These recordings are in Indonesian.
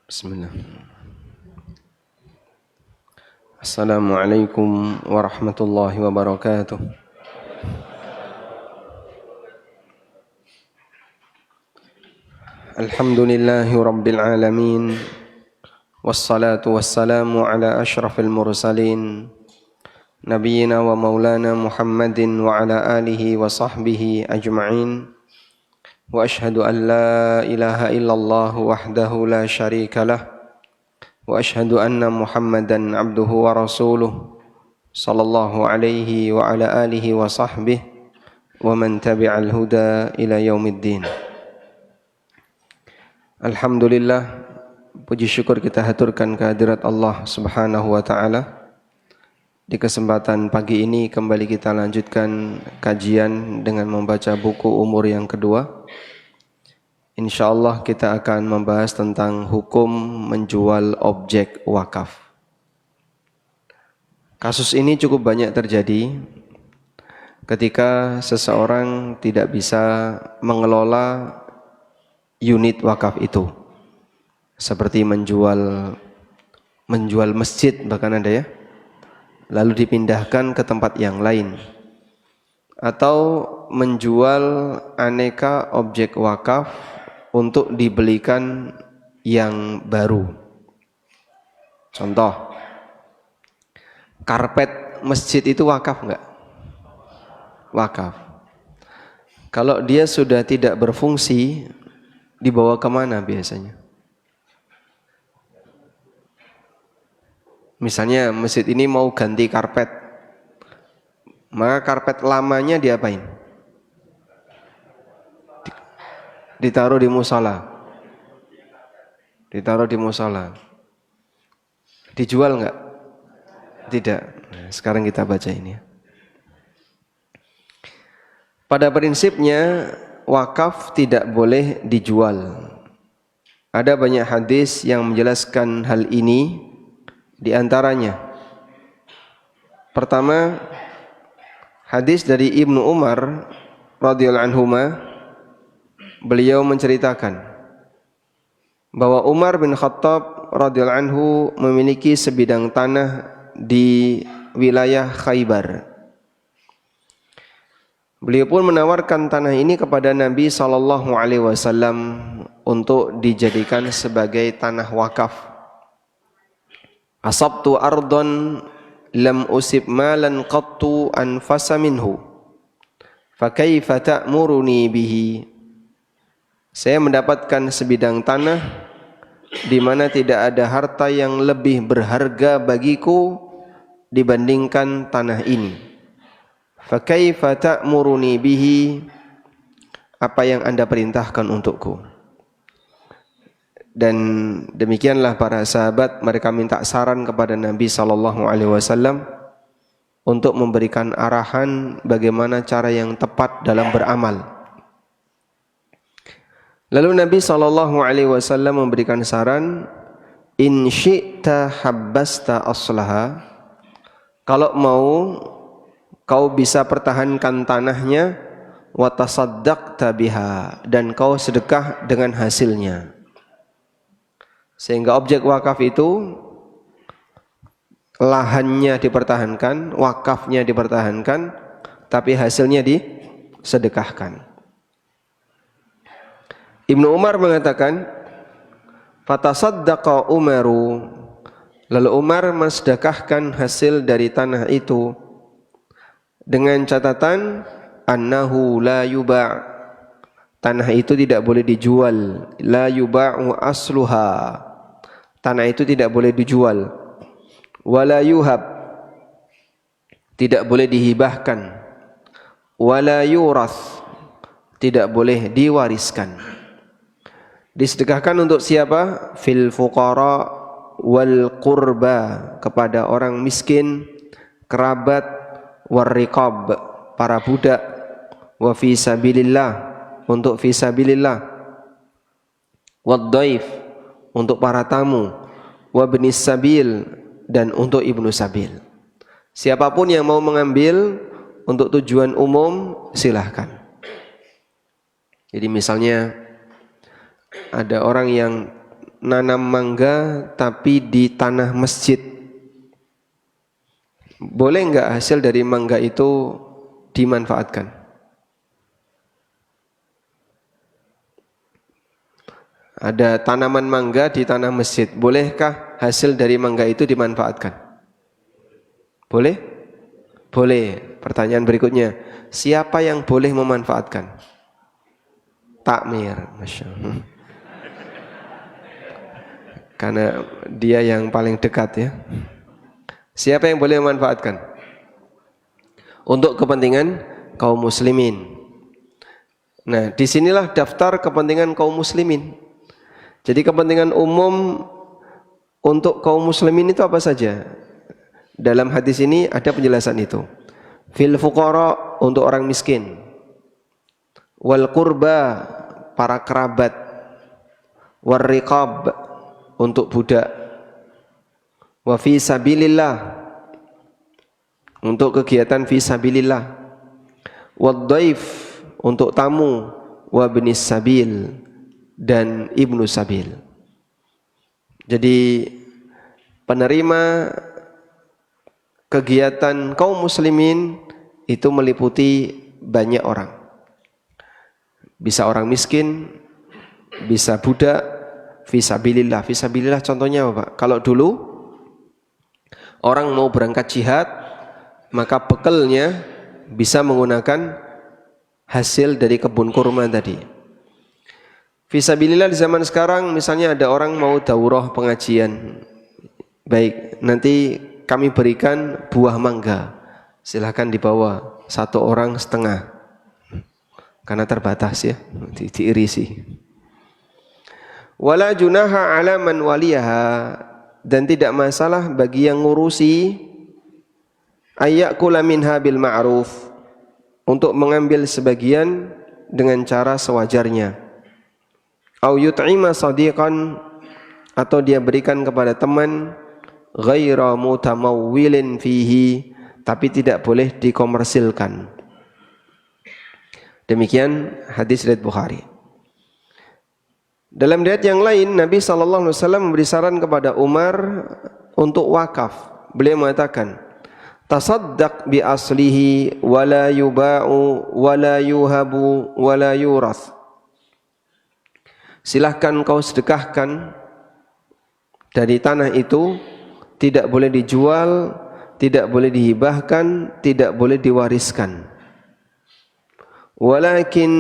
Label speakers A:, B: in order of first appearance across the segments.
A: Bismillah. Assalamualaikum warahmatullahi wabarakatuh. Alhamdulillahi rabbil alamin. Wassalatu wassalamu ala ashrafil mursalin. Nabiyyina wa maulana Muhammadin wa ala alihi wa sahbihi ajma'in. Wa ashhadu an la ilaha illallah wahdahu la syarika lah. Wa ashhadu anna Muhammadan abduhu wa rasuluh sallallahu alaihi wa ala alihi wa sahbihi wa man tabi'al huda ila yaumiddin. Alhamdulillah, puji syukur kita haturkan kehadirat Allah Subhanahu wa taala. Di kesempatan pagi ini kembali kita lanjutkan kajian dengan membaca buku umur yang kedua. InsyaAllah kita akan membahas tentang hukum menjual objek wakaf. Kasus ini cukup banyak terjadi ketika seseorang tidak bisa mengelola unit wakaf itu. Seperti menjual masjid bahkan ada ya. Lalu dipindahkan ke tempat yang lain, atau menjual aneka objek wakaf untuk dibelikan yang baru. Contoh, karpet masjid itu wakaf enggak? Wakaf. Kalau dia sudah tidak berfungsi, dibawa kemana biasanya? Misalnya masjid ini mau ganti karpet, maka karpet lamanya diapain? Ditaruh di musola. Ditaruh di musola. Dijual enggak? Tidak. Nah, sekarang kita baca ini. Pada prinsipnya wakaf tidak boleh dijual. Ada banyak hadis yang menjelaskan hal ini. Di antaranya, pertama, hadis dari Ibnu Umar radhiyallahu anhuma, beliau menceritakan bahwa Umar bin Khattab radhiyallahu anhu memiliki sebidang tanah di wilayah Khaybar. Beliau pun menawarkan tanah ini kepada Nabi SAW untuk dijadikan sebagai tanah wakaf. Asabtu ardon lam usib malan qattu anfasa minhu fakaifa ta'muruni bihi. Saya mendapatkan sebidang tanah di mana tidak ada harta yang lebih berharga bagiku dibandingkan tanah ini. Fakaifa ta'muruni bihi, apa yang Anda perintahkan untukku? Dan demikianlah para sahabat, mereka minta saran kepada Nabi SAW untuk memberikan arahan bagaimana cara yang tepat dalam beramal. Lalu Nabi SAW memberikan saran, in syi'ta habbasta aslaha, kalau mau kau bisa pertahankan tanahnya, wa tasaddaqta biha, dan kau sedekah dengan hasilnya. Sehingga objek wakaf itu lahannya dipertahankan, wakafnya dipertahankan, tapi hasilnya disedekahkan. Ibnu Umar mengatakan, fatasaddaqa Umaru, lalu Umar mensedekahkan hasil dari tanah itu dengan catatan annahu la yuba', tanah itu tidak boleh dijual, la yuba'u asluha, tanah itu tidak boleh dijual, wala yuhab, tidak boleh dihibahkan, wala yurath, tidak boleh diwariskan. Disedekahkan untuk siapa? Fil fuqara wal qurba, kepada orang miskin, kerabat, warriqab, para budak, wa fi sabilillah, untuk fi sabilillah, wad dhaif, untuk para tamu, wa ibnis sabil, dan untuk ibnu sabil. Siapapun yang mau mengambil untuk tujuan umum silahkan. Jadi misalnya ada orang yang nanam mangga tapi di tanah masjid. Boleh enggak hasil dari mangga itu dimanfaatkan? Ada tanaman mangga di tanah masjid. Bolehkah hasil dari mangga itu dimanfaatkan? Boleh? Boleh. Pertanyaan berikutnya, siapa yang boleh memanfaatkan? Takmir, Masya Allah. Karena dia yang paling dekat ya. Siapa yang boleh memanfaatkan? Untuk kepentingan kaum muslimin. Nah, disinilah daftar kepentingan kaum muslimin. Jadi kepentingan umum untuk kaum muslimin itu apa saja? Dalam hadis ini ada penjelasan itu. Fil fuqara, untuk orang miskin. Wal qurba, para kerabat. War riqab, untuk budak. Wa fi sabilillah, untuk kegiatan fi sabilillah. Wad dhaif, untuk tamu. Wa ibnis sabil, dan ibnu sabil. Jadi penerima kegiatan kaum muslimin itu meliputi banyak orang. Bisa orang miskin, bisa budak, fisabilillah. Fisabilillah contohnya apa, Pak? Kalau dulu orang mau berangkat jihad, maka bekalnya bisa menggunakan hasil dari kebun kurma tadi. Fisabilillah di zaman sekarang, misalnya ada orang mau daurah pengajian. Baik, nanti kami berikan buah mangga. Silahkan dibawa 1 orang setengah. Karena terbatas ya, diirisi. Wala junaha ala man waliyaha, dan tidak masalah bagi yang ngurusi ayyakula minha bil ma'ruf, untuk mengambil sebagian dengan cara sewajarnya. Au yut'ima sadiqan, atau dia berikan kepada teman, ghaira mutamawwilin fihi, tapi tidak boleh dikomersilkan. Demikian hadis riwayat Bukhari. Dalam riwayat yang lain, Nabi SAW memberi saran kepada Umar untuk wakaf. Beliau mengatakan, tasaddaq bi aslihi wala yuba'u wala yuhabu wala yurath. Silahkan kau sedekahkan dari tanah itu, tidak boleh dijual, tidak boleh dihibahkan, tidak boleh diwariskan. Walakin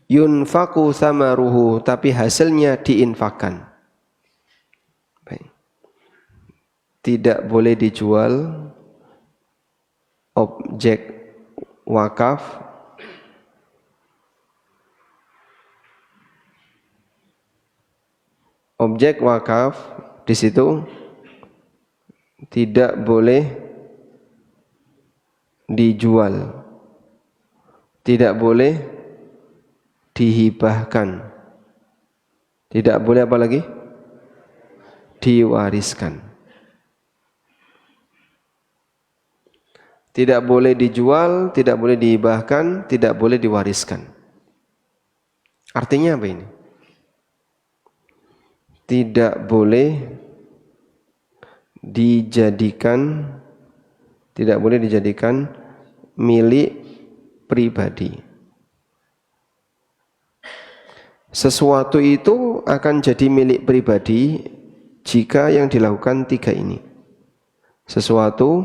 A: yunfaku thamaruhu, tapi hasilnya diinfakkan. Baik. Tidak boleh dijual objek wakaf, objek wakaf di situ tidak boleh dijual, tidak boleh dihibahkan, tidak boleh apa lagi? Diwariskan. Tidak boleh dijual, tidak boleh dihibahkan, tidak boleh diwariskan. Artinya apa ini? Tidak boleh dijadikan, tidak boleh dijadikan milik pribadi. Sesuatu itu akan jadi milik pribadi jika yang dilakukan 3 ini. Sesuatu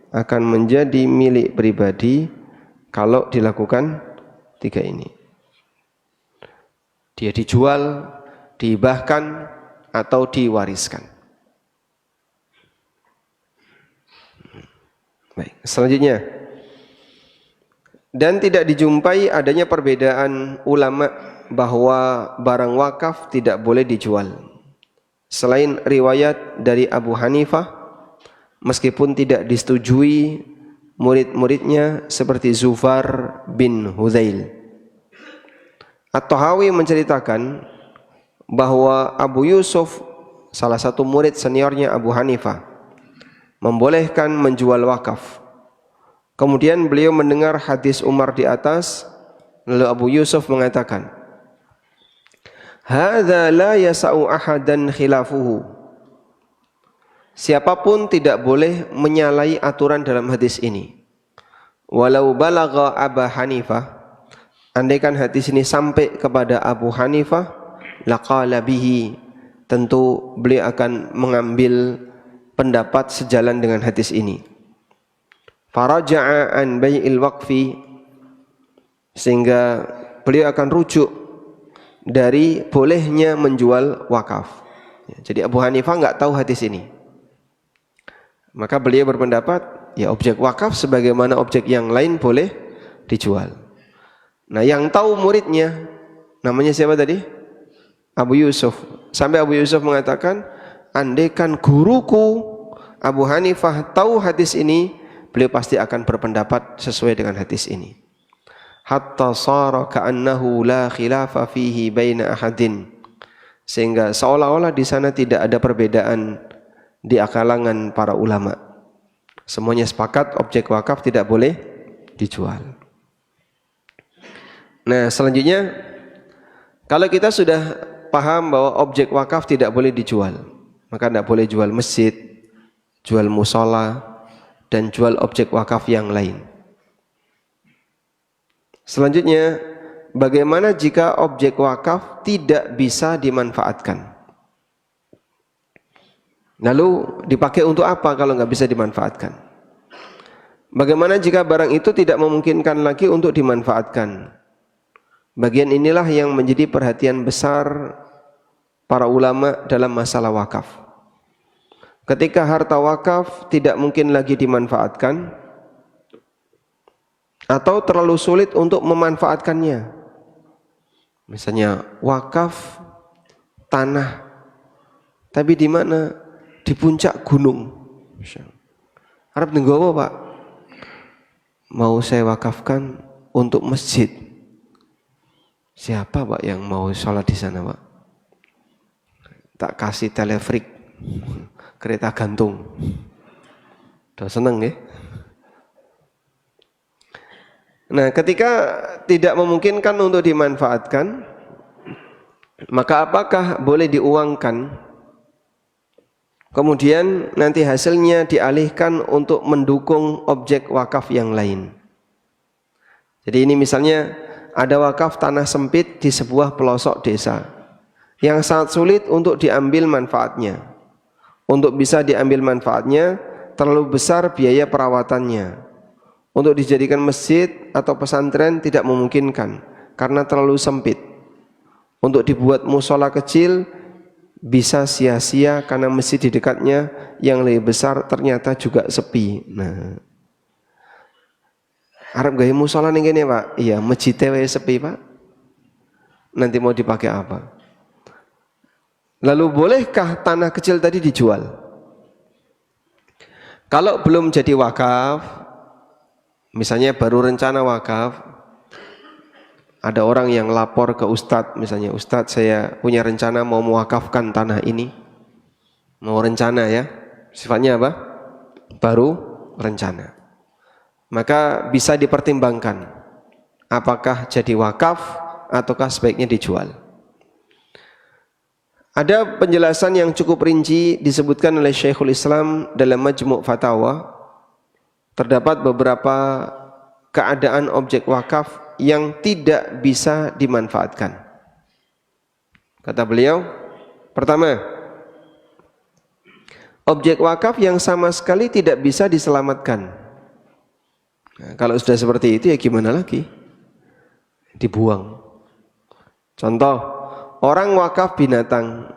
A: akan menjadi milik pribadi kalau dilakukan 3 ini. Dia dijual, dihibahkan, atau diwariskan. Baik, selanjutnya, dan tidak dijumpai adanya perbedaan ulama bahwa barang wakaf tidak boleh dijual. Selain riwayat dari Abu Hanifah, meskipun tidak disetujui murid-muridnya seperti Zufar bin Hudzail. At-Tahawi menceritakan bahwa Abu Yusuf, salah satu murid seniornya Abu Hanifah, membolehkan menjual wakaf. Kemudian beliau mendengar hadis Umar di atas, lalu Abu Yusuf mengatakan, Hadza la yasa'u ahadan khilafuhu. Siapapun tidak boleh menyalahi aturan dalam hadis ini. Walau balagha Abu Hanifah, andaikan hadis ini sampai kepada Abu Hanifah, laqala bihi, tentu beliau akan mengambil pendapat sejalan dengan hadis ini. Faraja'a an bai'il waqfi, sehingga beliau akan rujuk dari bolehnya menjual wakaf. Jadi Abu Hanifah enggak tahu hadis ini. Maka beliau berpendapat, ya objek wakaf sebagaimana objek yang lain boleh dijual. Nah, yang tahu muridnya namanya siapa tadi? Abu Yusuf. Sampai Abu Yusuf mengatakan, andaikan guruku Abu Hanifah tahu hadis ini, beliau pasti akan berpendapat sesuai dengan hadis ini. Hatta sara ka'annahu la khilafa fihi baina ahadin, sehingga seolah-olah di sana tidak ada perbedaan di kalangan para ulama. Semuanya sepakat objek wakaf tidak boleh dijual. Nah, selanjutnya, kalau kita sudah paham bahwa objek wakaf tidak boleh dijual, maka tidak boleh jual masjid, jual musola, dan jual objek wakaf yang lain. Selanjutnya, bagaimana jika objek wakaf tidak bisa dimanfaatkan? Lalu dipakai untuk apa kalau nggak bisa dimanfaatkan? Bagaimana jika barang itu tidak memungkinkan lagi untuk dimanfaatkan? Bagian inilah yang menjadi perhatian besar para ulama dalam masalah wakaf. Ketika harta wakaf tidak mungkin lagi dimanfaatkan, atau terlalu sulit untuk memanfaatkannya. Misalnya wakaf tanah, tapi di mana? Di puncak gunung. Arab nenggowo Pak, mau saya wakafkan untuk masjid. Siapa Pak yang mau sholat di sana Pak? Tak kasih telefrik, kereta gantung. Udah seneng ya? Nah, ketika tidak memungkinkan untuk dimanfaatkan, maka apakah boleh diuangkan, kemudian nanti hasilnya dialihkan untuk mendukung objek wakaf yang lain? Jadi ini misalnya ada wakaf tanah sempit di sebuah pelosok desa yang sangat sulit untuk diambil manfaatnya. Untuk bisa diambil manfaatnya, terlalu besar biaya perawatannya. Untuk dijadikan masjid atau pesantren tidak memungkinkan karena terlalu sempit. Untuk dibuat musola kecil bisa sia-sia karena masjid di dekatnya yang lebih besar ternyata juga sepi. Nah, Arab gaya musola nih gini Pak? Iya, masjidnya sepi Pak. Nanti mau dipakai apa? Lalu bolehkah tanah kecil tadi dijual? Kalau belum jadi wakaf, misalnya baru rencana wakaf, ada orang yang lapor ke ustadz, misalnya, Ustadz saya punya rencana mau mewakafkan tanah ini. Mau rencana ya, sifatnya apa? Baru rencana. Maka bisa dipertimbangkan, apakah jadi wakaf ataukah sebaiknya dijual. Ada penjelasan yang cukup rinci disebutkan oleh Syekhul Islam dalam Majmu' Fatawa. Terdapat beberapa keadaan objek wakaf yang tidak bisa dimanfaatkan. Kata beliau, pertama, objek wakaf yang sama sekali tidak bisa diselamatkan. Nah, kalau sudah seperti itu ya gimana lagi? Dibuang. Contoh, orang wakaf binatang,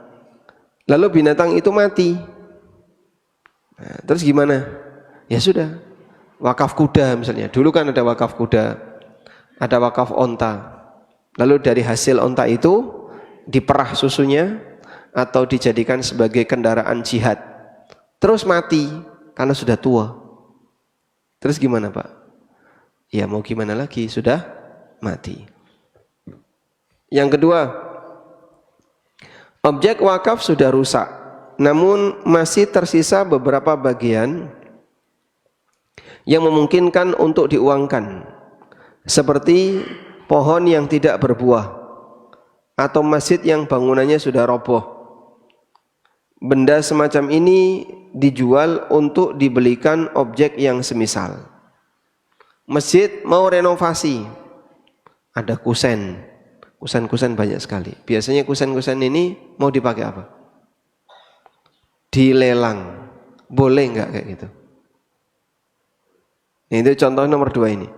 A: lalu binatang itu mati. Nah, terus gimana? Ya sudah. Wakaf kuda misalnya, dulu kan ada wakaf kuda, ada wakaf onta. Lalu dari hasil onta itu diperah susunya atau dijadikan sebagai kendaraan jihad. Terus mati karena sudah tua. Terus gimana Pak? Ya mau gimana lagi, sudah mati. Yang kedua, objek wakaf sudah rusak, namun masih tersisa beberapa bagian yang memungkinkan untuk diuangkan, seperti pohon yang tidak berbuah atau masjid yang bangunannya sudah roboh. Benda semacam ini dijual untuk dibelikan objek yang semisal. Masjid mau renovasi, ada kusen banyak sekali. Biasanya kusen ini mau dipakai apa? Dilelang. Boleh enggak kayak gitu? Itu contoh nomor 2 ini.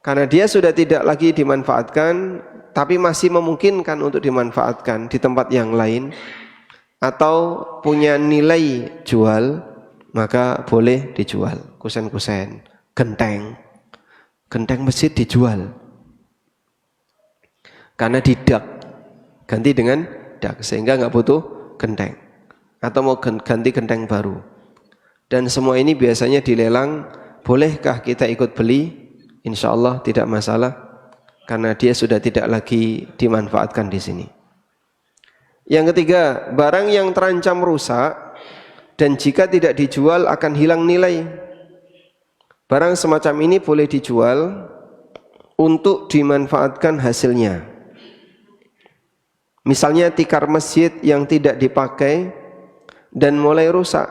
A: Karena dia sudah tidak lagi dimanfaatkan, tapi masih memungkinkan untuk dimanfaatkan di tempat yang lain, atau punya nilai jual, maka boleh dijual. Kusen, genteng masjid dijual. Karena didak, ganti dengan dak, sehingga nggak butuh genteng. Atau mau ganti genteng baru. Dan semua ini biasanya dilelang. Bolehkah kita ikut beli? Insya Allah tidak masalah, karena dia sudah tidak lagi dimanfaatkan di sini. Yang ketiga, barang yang terancam rusak dan jika tidak dijual akan hilang nilai. Barang semacam ini boleh dijual untuk dimanfaatkan hasilnya. Misalnya tikar masjid yang tidak dipakai dan mulai rusak.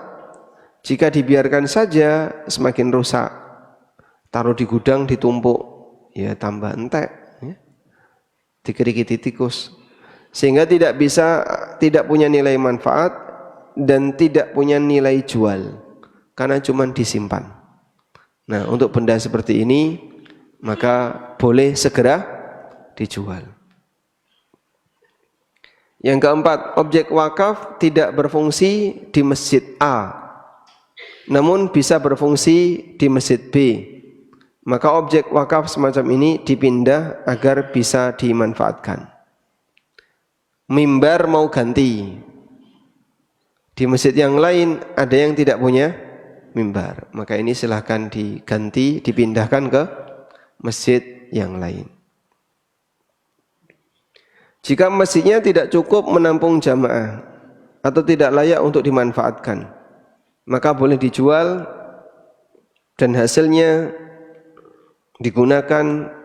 A: Jika dibiarkan saja semakin rusak. Taruh di gudang ditumpuk, ya tambah entek, ya. Dikerikiti tikus. Sehingga tidak punya nilai manfaat dan tidak punya nilai jual karena cuma disimpan. Nah, untuk benda seperti ini maka boleh segera dijual. Yang keempat, objek wakaf tidak berfungsi di masjid A, namun bisa berfungsi di masjid B. Maka objek wakaf semacam ini dipindah agar bisa dimanfaatkan. Mimbar mau ganti, di masjid yang lain ada yang tidak punya mimbar, maka ini silahkan diganti, dipindahkan ke masjid yang lain. Jika masjidnya tidak cukup menampung jamaah atau tidak layak untuk dimanfaatkan, maka boleh dijual dan hasilnya digunakan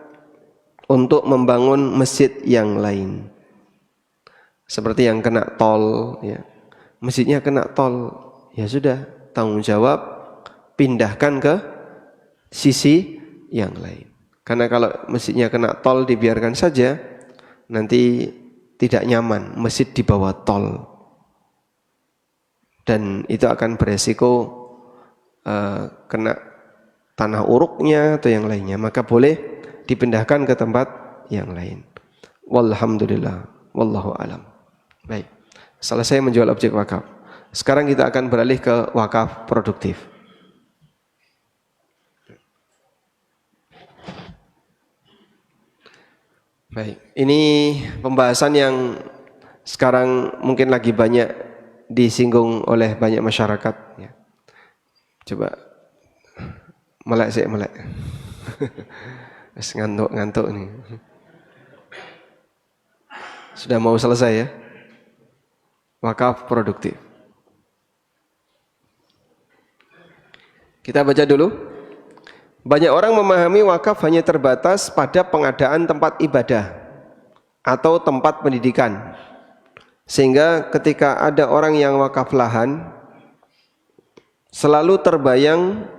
A: untuk membangun masjid yang lain. Seperti yang kena tol, ya. Masjidnya kena tol, ya sudah, tanggung jawab pindahkan ke sisi yang lain. Karena kalau masjidnya kena tol dibiarkan saja, nanti tidak nyaman, masjid di bawah tol. Dan itu akan beresiko kena tanah uruknya atau yang lainnya, maka boleh dipindahkan ke tempat yang lain. Walhamdulillah, wallahu alam. Baik, selesai menjual objek wakaf. Sekarang kita akan beralih ke wakaf produktif. Baik, ini pembahasan yang sekarang mungkin lagi banyak disinggung oleh banyak masyarakat, ya. Coba melek. ngantuk nih. Sudah mau selesai ya? Wakaf produktif. Kita baca dulu. Banyak orang memahami wakaf hanya terbatas pada pengadaan tempat ibadah atau tempat pendidikan. Sehingga ketika ada orang yang wakaf lahan, selalu terbayang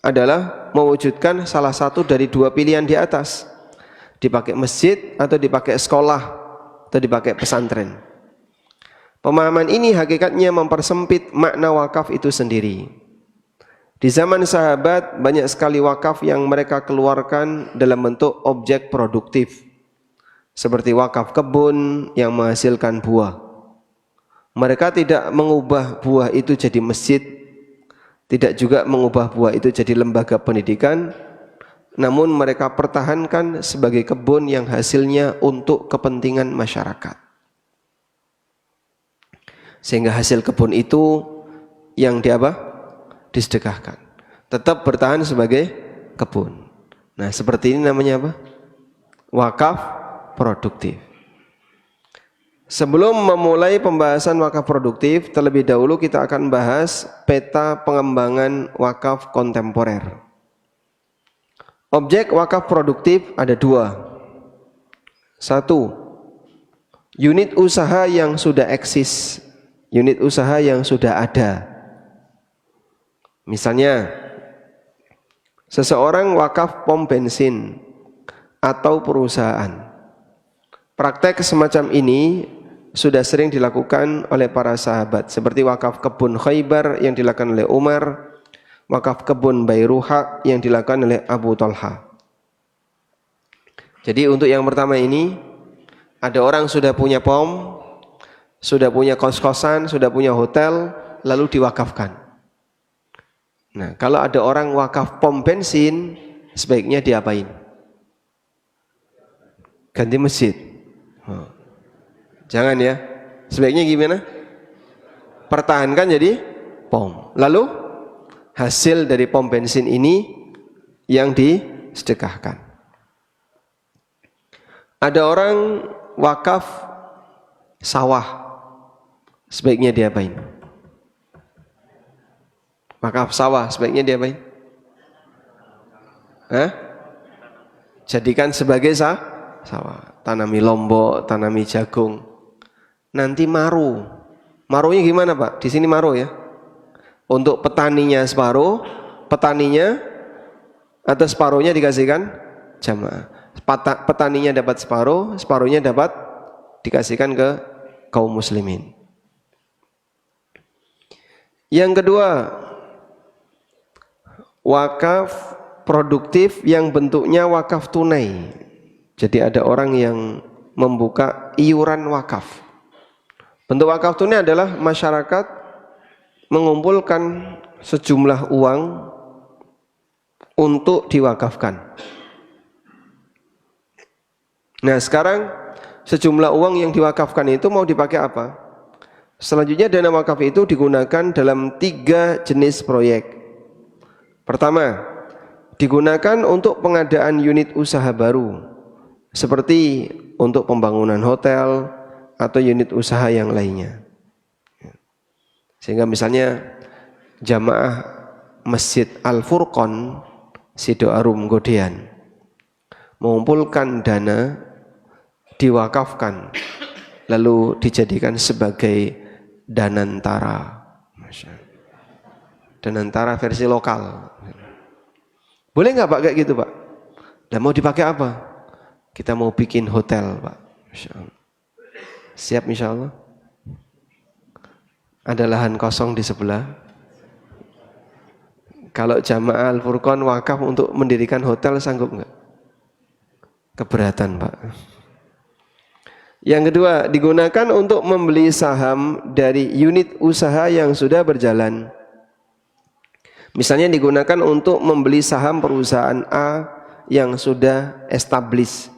A: adalah mewujudkan salah satu dari dua pilihan di atas. Dipakai masjid atau dipakai sekolah atau dipakai pesantren. Pemahaman ini hakikatnya mempersempit makna wakaf itu sendiri. Di zaman sahabat banyak sekali wakaf yang mereka keluarkan dalam bentuk objek produktif. Seperti wakaf kebun yang menghasilkan buah. Mereka tidak mengubah buah itu jadi masjid, tidak juga mengubah buah itu jadi lembaga pendidikan, namun mereka pertahankan sebagai kebun yang hasilnya untuk kepentingan masyarakat. Sehingga hasil kebun itu yang disedekahkan. Tetap bertahan sebagai kebun. Nah, seperti ini namanya apa? Wakaf produktif. Sebelum memulai pembahasan wakaf produktif, terlebih dahulu kita akan bahas peta pengembangan wakaf kontemporer. Objek wakaf produktif ada dua. Satu, unit usaha yang sudah eksis, unit usaha yang sudah ada. Misalnya seseorang wakaf pom bensin atau perusahaan. Praktek semacam ini sudah sering dilakukan oleh para sahabat, seperti wakaf kebun Khaybar yang dilakukan oleh Umar, wakaf kebun Bayruha yang dilakukan oleh Abu Talha. Jadi untuk yang pertama ini, ada orang sudah punya pom, sudah punya kos-kosan, sudah punya hotel, lalu diwakafkan. Nah, kalau ada orang wakaf pom bensin, sebaiknya diapain? Ganti masjid. Jangan ya. Sebaiknya gimana? Pertahankan jadi pom. Lalu hasil dari pom bensin ini yang disedekahkan. Ada orang wakaf sawah. Sebaiknya diapain? Wakaf sawah sebaiknya diapain? Jadikan sebagai sawah. Tanami lombok, tanami jagung. Nanti maru. Marunya gimana Pak? Di sini maru ya. Untuk petaninya separuh, petaninya atau separuhnya dikasihkan jamaah. Petaninya dapat separuh, separuhnya dapat dikasihkan ke kaum muslimin. Yang kedua, wakaf produktif yang bentuknya wakaf tunai. Jadi ada orang yang membuka iuran wakaf. Bentuk wakaf tunai adalah masyarakat mengumpulkan sejumlah uang untuk diwakafkan. Nah sekarang sejumlah uang yang diwakafkan itu mau dipakai apa? Selanjutnya dana wakaf itu digunakan dalam 3 jenis proyek. Pertama, digunakan untuk pengadaan unit usaha baru, seperti untuk pembangunan hotel atau unit usaha yang lainnya. Sehingga misalnya jamaah Masjid Al-Furqon Sidoarum Godean mengumpulkan dana, diwakafkan, lalu dijadikan sebagai danantara. Danantara versi lokal. Boleh nggak Pak kayak gitu Pak? Dan mau dipakai apa? Kita mau bikin hotel Pak. Siap insya Allah. Ada lahan kosong di sebelah. Kalau jamaah Al-Furqon wakaf untuk mendirikan hotel sanggup nggak? Keberatan Pak. Yang kedua, digunakan untuk membeli saham dari unit usaha yang sudah berjalan. Misalnya digunakan untuk membeli saham perusahaan A yang sudah established.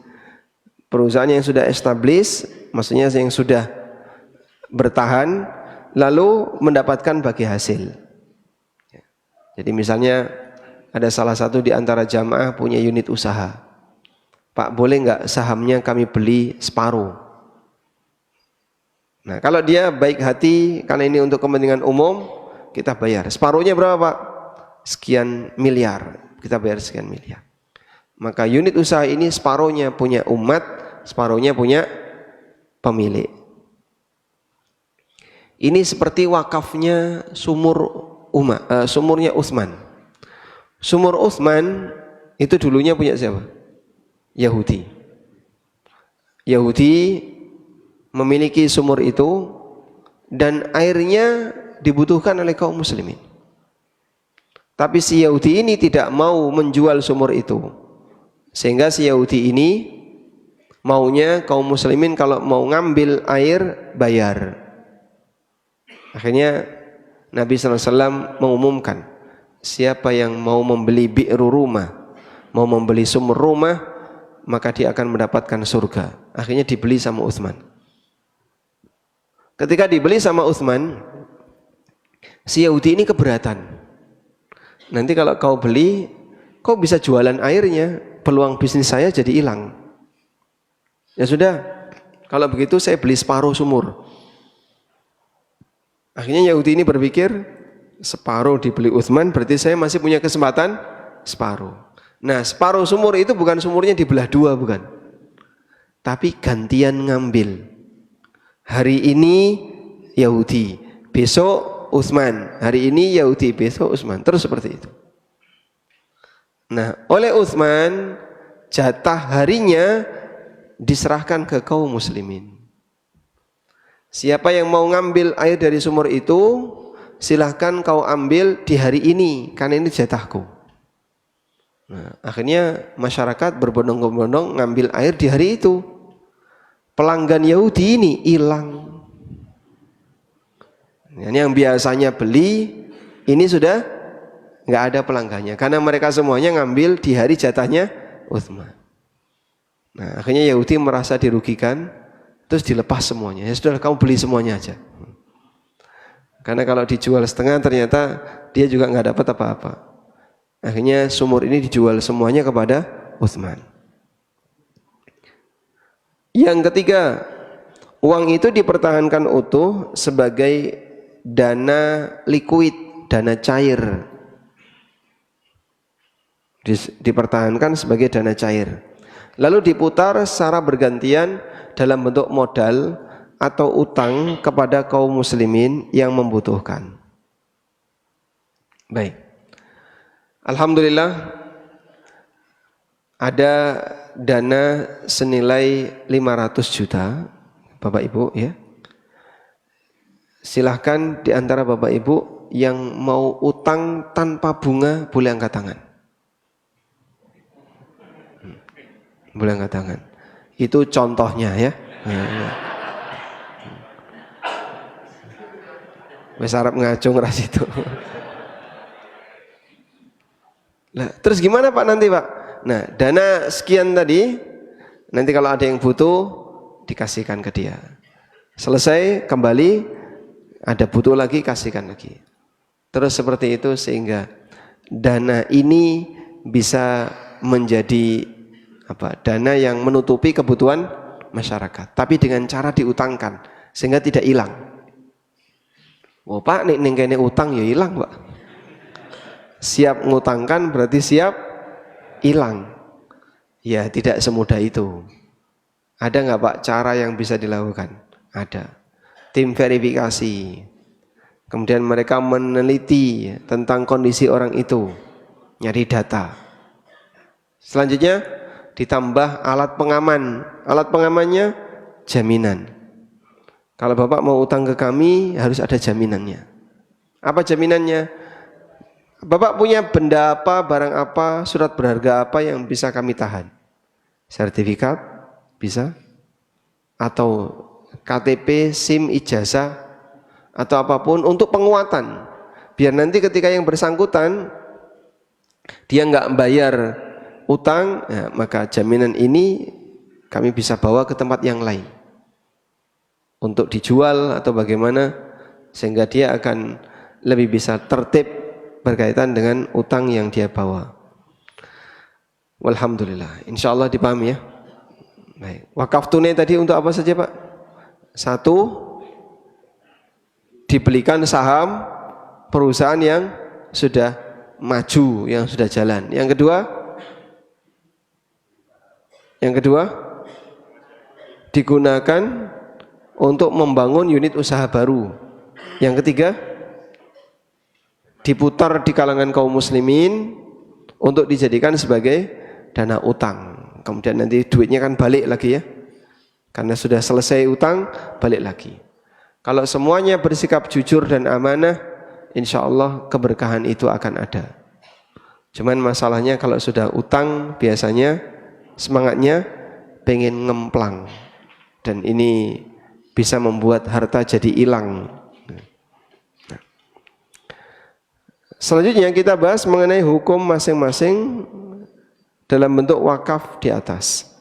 A: Perusahaan yang sudah established, maksudnya yang sudah bertahan, lalu mendapatkan bagi hasil. Jadi misalnya ada salah satu di antara jamaah punya unit usaha. Pak, boleh nggak sahamnya kami beli separuh? Nah, kalau dia baik hati, karena ini untuk kepentingan umum, kita bayar. Separuhnya berapa Pak? Sekian miliar. Kita bayar sekian miliar. Maka unit usaha ini separuhnya punya umat, separuhnya punya pemilik. Ini seperti wakafnya sumurnya Utsman. Sumur Utsman itu dulunya punya siapa? Yahudi. Yahudi memiliki sumur itu dan airnya dibutuhkan oleh kaum muslimin. Tapi si Yahudi ini tidak mau menjual sumur itu. Sehingga si Yahudi ini maunya kaum muslimin kalau mau ngambil air bayar. Akhirnya Nabi SAW mengumumkan, siapa yang mau membeli bi'ru rumah, mau membeli sumur rumah, maka dia akan mendapatkan surga. Akhirnya dibeli sama Utsman. Ketika dibeli sama Utsman, si Yahudi ini keberatan. Nanti kalau kau beli, kau bisa jualan airnya, peluang bisnis saya jadi hilang. Ya sudah, kalau begitu saya beli separuh sumur. Akhirnya Yahudi ini berpikir, separuh dibeli Utsman, berarti saya masih punya kesempatan separuh. Nah, separuh sumur itu bukan sumurnya dibelah dua, bukan. Tapi gantian ngambil. Hari ini Yahudi, besok Utsman. Hari ini Yahudi, besok Utsman. Terus seperti itu. Nah, oleh Utsman jatah harinya diserahkan ke kaum muslimin. Siapa yang mau ngambil air dari sumur itu, silahkan kau ambil di hari ini, karena ini jatahku. Nah, akhirnya masyarakat berbondong-bondong ngambil air di hari itu. Pelanggan Yahudi ini hilang. Ini yang biasanya beli, ini sudah nggak ada pelanggannya, karena mereka semuanya ngambil di hari jatahnya Utsman. Nah, akhirnya Yahudi merasa dirugikan, terus dilepas semuanya. Ya sudah, kamu beli semuanya aja. Karena kalau dijual setengah ternyata dia juga nggak dapat apa-apa. Akhirnya sumur ini dijual semuanya kepada Utsman. Yang ketiga, uang itu dipertahankan utuh sebagai dana liquid, dana cair. Dipertahankan sebagai dana cair. Lalu diputar secara bergantian dalam bentuk modal atau utang kepada kaum muslimin yang membutuhkan. Baik. Alhamdulillah ada dana senilai 500 juta Bapak Ibu ya. Silahkan di antara Bapak Ibu yang mau utang tanpa bunga boleh angkat tangan. Boleh angkat tangan. Itu contohnya ya. Wes arep ngacung ras itu. Lah, terus gimana Pak nanti Pak? Nah, dana sekian tadi nanti kalau ada yang butuh dikasihkan ke dia. Selesai kembali ada butuh lagi kasihkan lagi. Terus seperti itu sehingga dana ini bisa menjadi dana yang menutupi kebutuhan masyarakat, tapi dengan cara diutangkan sehingga tidak hilang. Oh Pak, ning kene utang ya hilang Pak. Siap ngutangkan berarti siap hilang. Ya tidak semudah itu. Ada nggak Pak cara yang bisa dilakukan? Ada. Tim verifikasi. Kemudian mereka meneliti tentang kondisi orang itu, nyari data. Selanjutnya ditambah alat pengaman. Alat pengamannya jaminan. Kalau Bapak mau utang ke kami harus ada jaminannya. Apa jaminannya? Bapak punya benda apa, barang apa, surat berharga apa yang bisa kami tahan? Sertifikat bisa? Atau KTP, SIM, ijazah atau apapun untuk penguatan. Biar nanti ketika yang bersangkutan dia nggak bayar utang, ya, maka jaminan ini kami bisa bawa ke tempat yang lain untuk dijual atau bagaimana sehingga dia akan lebih bisa tertib berkaitan dengan utang yang dia bawa. Walhamdulillah, insya Allah dipahami ya. Baik. Wakaf tunai tadi untuk apa saja Pak? Satu, dibelikan saham perusahaan yang sudah maju, yang sudah jalan. Yang kedua, digunakan untuk membangun unit usaha baru. Yang ketiga, diputar di kalangan kaum muslimin untuk dijadikan sebagai dana utang. Kemudian nanti duitnya kan balik lagi ya. Karena sudah selesai utang, balik lagi. Kalau semuanya bersikap jujur dan amanah, insya Allah keberkahan itu akan ada. Cuman masalahnya kalau sudah utang biasanya semangatnya pengen ngemplang. Dan ini bisa membuat harta jadi hilang. Selanjutnya kita bahas mengenai hukum masing-masing dalam bentuk wakaf di atas.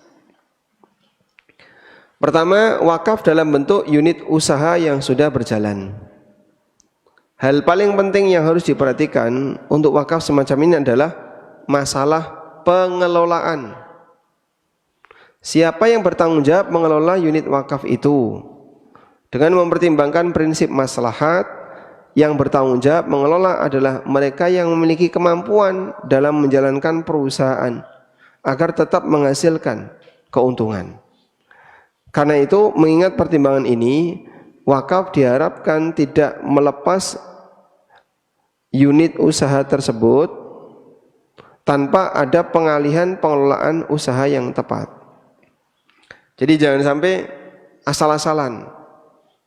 A: Pertama, wakaf dalam bentuk unit usaha yang sudah berjalan. Hal paling penting yang harus diperhatikan untuk wakaf semacam ini adalah masalah pengelolaan. Siapa yang bertanggung jawab mengelola unit wakaf itu? Dengan mempertimbangkan prinsip maslahat, yang bertanggung jawab mengelola adalah mereka yang memiliki kemampuan dalam menjalankan perusahaan agar tetap menghasilkan keuntungan. Karena itu mengingat pertimbangan ini, wakaf diharapkan tidak melepas unit usaha tersebut tanpa ada pengalihan pengelolaan usaha yang tepat. Jadi jangan sampai asal-asalan,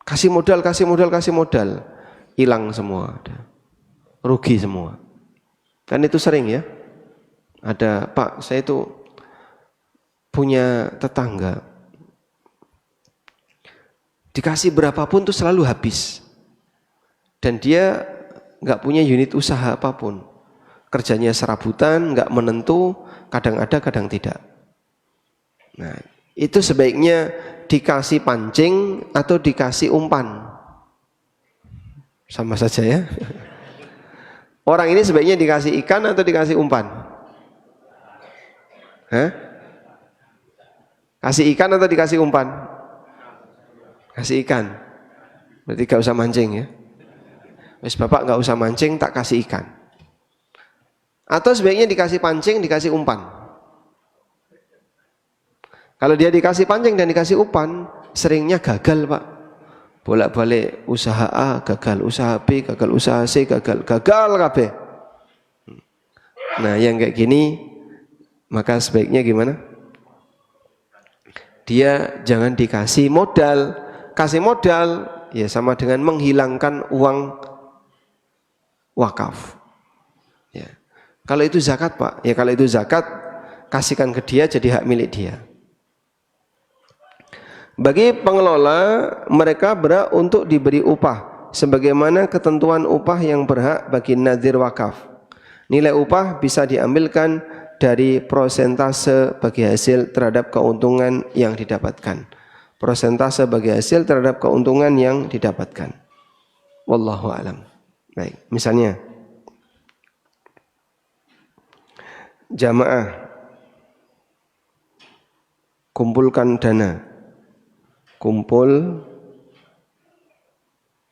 A: kasih modal, hilang semua, rugi semua. Kan itu sering ya. Ada, Pak, saya itu punya tetangga, dikasih berapapun tuh selalu habis, dan dia nggak punya unit usaha apapun, kerjanya serabutan, nggak menentu, kadang ada kadang tidak. Nah, itu sebaiknya dikasih pancing atau dikasih umpan, sama saja ya. Orang ini sebaiknya dikasih ikan atau dikasih umpan? Hah? Kasih ikan atau dikasih umpan? Kasih ikan. Berarti gak usah mancing ya. Wes bapak gak usah mancing, tak kasih ikan. Atau sebaiknya dikasih pancing, dikasih umpan. Kalau dia dikasih pancing dan dikasih umpan, seringnya gagal Pak. Bolak-balik usaha A gagal, usaha B gagal, usaha C gagal kabeh. Nah yang kayak gini, maka sebaiknya gimana? Dia jangan dikasih modal. Kasih modal ya sama dengan menghilangkan uang wakaf ya. Kalau itu zakat Pak, ya kalau itu zakat, kasihkan ke dia jadi hak milik dia. Bagi pengelola, mereka berhak untuk diberi upah sebagaimana ketentuan upah yang berhak bagi nazir wakaf. Nilai upah bisa diambilkan dari prosentase bagi hasil terhadap keuntungan yang didapatkan. Prosentase bagi hasil terhadap keuntungan yang didapatkan. Wallahu a'lam. Baik, misalnya jamaah kumpulkan dana.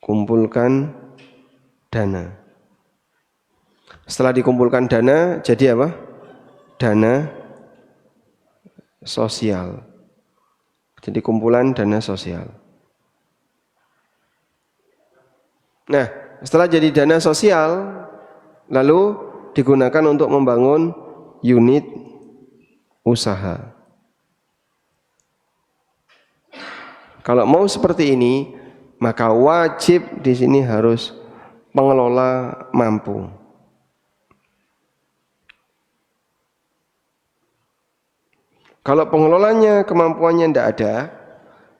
A: Kumpulkan dana. Setelah dikumpulkan dana, jadi apa? Dana sosial. Jadi kumpulan dana sosial. Nah, setelah jadi dana sosial, lalu digunakan untuk membangun unit usaha. Kalau mau seperti ini, maka wajib di sini harus pengelola mampu. Kalau pengelolanya kemampuannya tidak ada,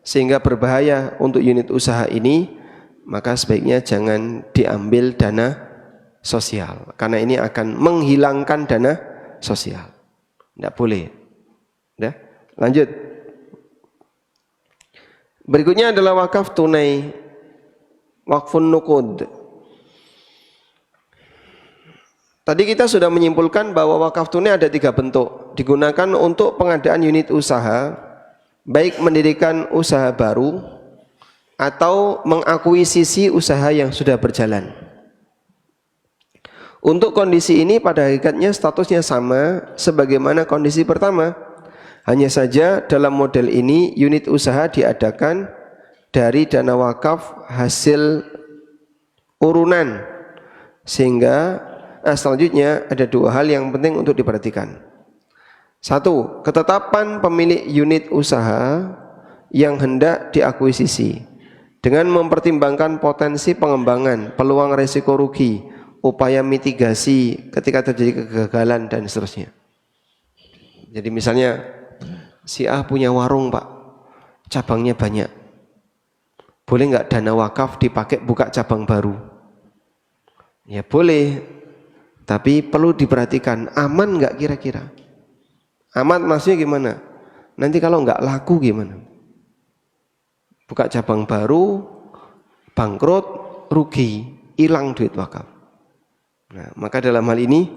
A: sehingga berbahaya untuk unit usaha ini, maka sebaiknya jangan diambil dana sosial. Karena ini akan menghilangkan dana sosial. Tidak boleh. Udah, lanjut. Berikutnya adalah wakaf tunai, wakfun nuqud. Tadi kita sudah menyimpulkan bahwa wakaf tunai ada 3 bentuk. Digunakan untuk pengadaan unit usaha, baik mendirikan usaha baru atau mengakuisisi usaha yang sudah berjalan. Untuk kondisi ini pada hakikatnya statusnya sama sebagaimana kondisi pertama. Hanya saja dalam model ini unit usaha diadakan dari dana wakaf hasil urunan. Sehingga selanjutnya ada 2 hal yang penting untuk diperhatikan. 1, ketetapan pemilik unit usaha yang hendak diakuisisi dengan mempertimbangkan potensi pengembangan, peluang resiko rugi, upaya mitigasi ketika terjadi kegagalan dan seterusnya. Jadi misalnya si A punya warung Pak, cabangnya banyak. Boleh nggak dana wakaf dipakai buka cabang baru? Ya boleh, tapi perlu diperhatikan aman nggak kira-kira? Aman maksudnya gimana? Nanti kalau nggak laku gimana? Buka cabang baru, bangkrut, rugi, hilang duit wakaf. Nah, maka dalam hal ini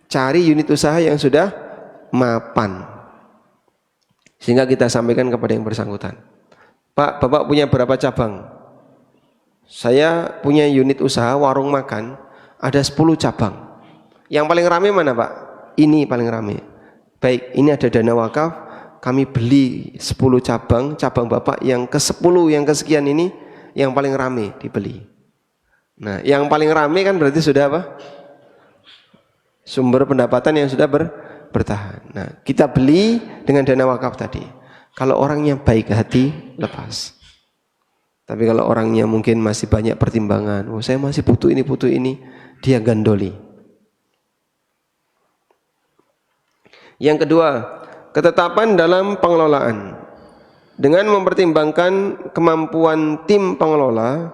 A: cari unit usaha yang sudah mapan. Sehingga kita sampaikan kepada yang bersangkutan. Pak, Bapak punya berapa cabang? Saya punya unit usaha warung makan, ada 10 cabang. Yang paling ramai mana Pak? Ini paling ramai. Baik, ini ada dana wakaf, kami beli 10 cabang Bapak yang ke-10 yang kesekian ini yang paling rame dibeli. Nah, yang paling rame kan berarti sudah apa? Sumber pendapatan yang sudah bertahan. Nah, kita beli dengan dana wakaf tadi. Kalau orangnya baik hati, lepas. Tapi kalau orangnya mungkin masih banyak pertimbangan, oh saya masih butuh ini, dia gandoli. Yang kedua, ketetapan dalam pengelolaan. Dengan mempertimbangkan kemampuan tim pengelola